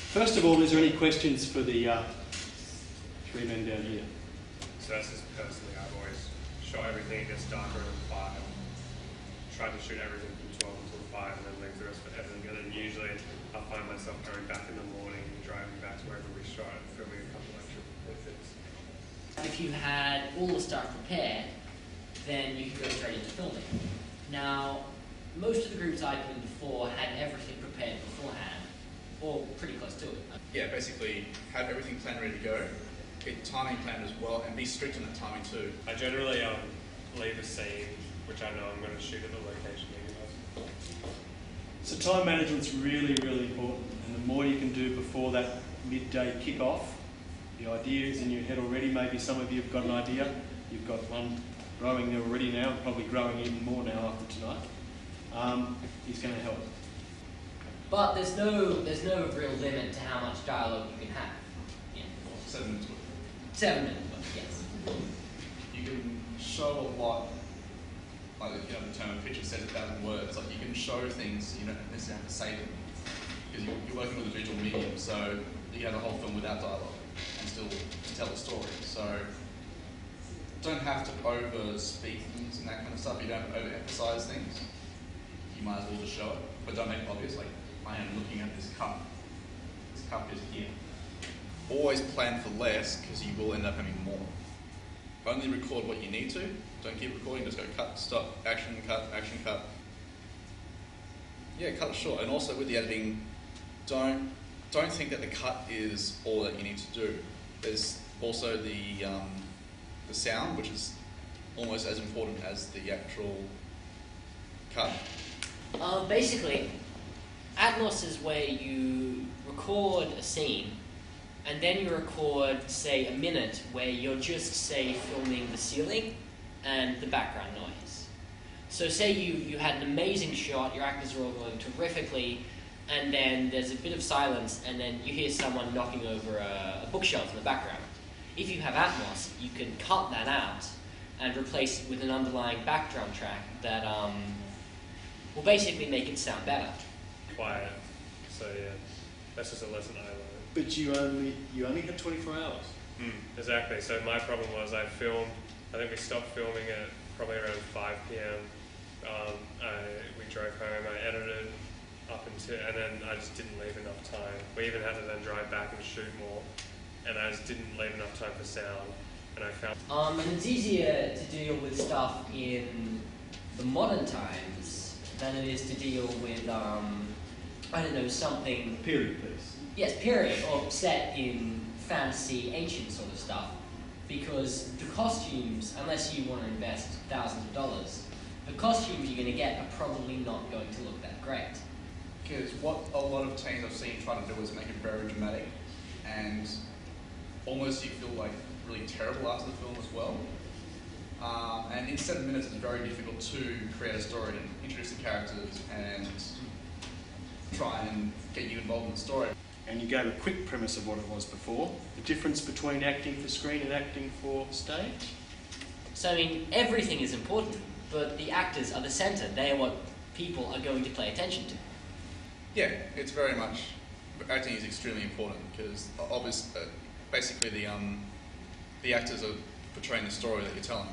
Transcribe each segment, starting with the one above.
First of all, is there any questions for the three men down here? So that's just personally, I've always shot everything that gets darker than 5. Tried to shoot everything from 12 until 5 and then leave the rest for editing. And then usually I'll find myself going back in the morning and driving back to wherever we shot and filming a couple extra bits. If you had all the stuff prepared, then you could go straight into filming. Now, most of the groups I've been in before had everything prepared beforehand, or pretty close to it. Yeah, basically have everything planned, ready to go, get timing planned as well, and be strict on that timing too. I generally leave a scene which I know I'm going to shoot at the location anyway. So time management's really, really important, and the more you can do before that midday kick-off, the idea is in your head already. Maybe some of you have got an idea. You've got one growing there already now, and probably growing even more now after tonight. He's going to help. But there's no real limit to how much dialogue you can have. Yeah. 7 minutes. 7 minutes, yes. You can show a lot. Like, you know, the term a picture says 1,000 words. Like, you can show things, you don't necessarily have to say them, because you're working with a visual medium, so you have a whole film without dialogue and still tell a story. So don't have to over-speak things and that kind of stuff. You don't over-emphasize things. You might as well just show it, but don't make it obvious. Like, I am looking at this cup. This cup is here. Always plan for less, because you will end up having more. Only record what you need to. Don't keep recording, just go cut, stop, action, cut. Yeah, cut it short. And also with the editing, don't think that the cut is all that you need to do. There's also the sound, which is almost as important as the actual cut. Basically, Atmos is where you record a scene and then you record, say, a minute where you're just, say, filming the ceiling and the background noise. So say you had an amazing shot, your actors are all going terrifically, and then there's a bit of silence, and then you hear someone knocking over a bookshelf in the background. If you have Atmos, you can cut that out and replace it with an underlying background track that will basically make it sound better. Quiet. So yeah, that's just a lesson I learned. But you only had 24 hours. Exactly. So my problem was I think we stopped filming at probably around 5 p.m. We drove home, I edited up until, and then I just didn't leave enough time. We even had to then drive back and shoot more, and I just didn't leave enough time for sound. And I found. And it's easier to deal with stuff in the modern times than it is to deal with, I don't know, something. Period piece. Yes, period, or set in fantasy, ancient sort of stuff. Because the costumes, unless you want to invest thousands of dollars, the costumes you're going to get are probably not going to look that great. Because what a lot of teams I've seen try to do is make it very dramatic, and almost you feel like really terrible after the film as well. And in 7 minutes it's very difficult to create a story and introduce the characters and try and get you involved in the story. And you gave a quick premise of what it was before. The difference between acting for screen and acting for stage? So, I mean, everything is important, but the actors are the centre. They are what people are going to pay attention to. Yeah, it's very much, acting is extremely important because basically the actors are portraying the story that you're telling.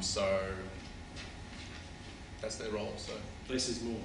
So that's their role. So less is more.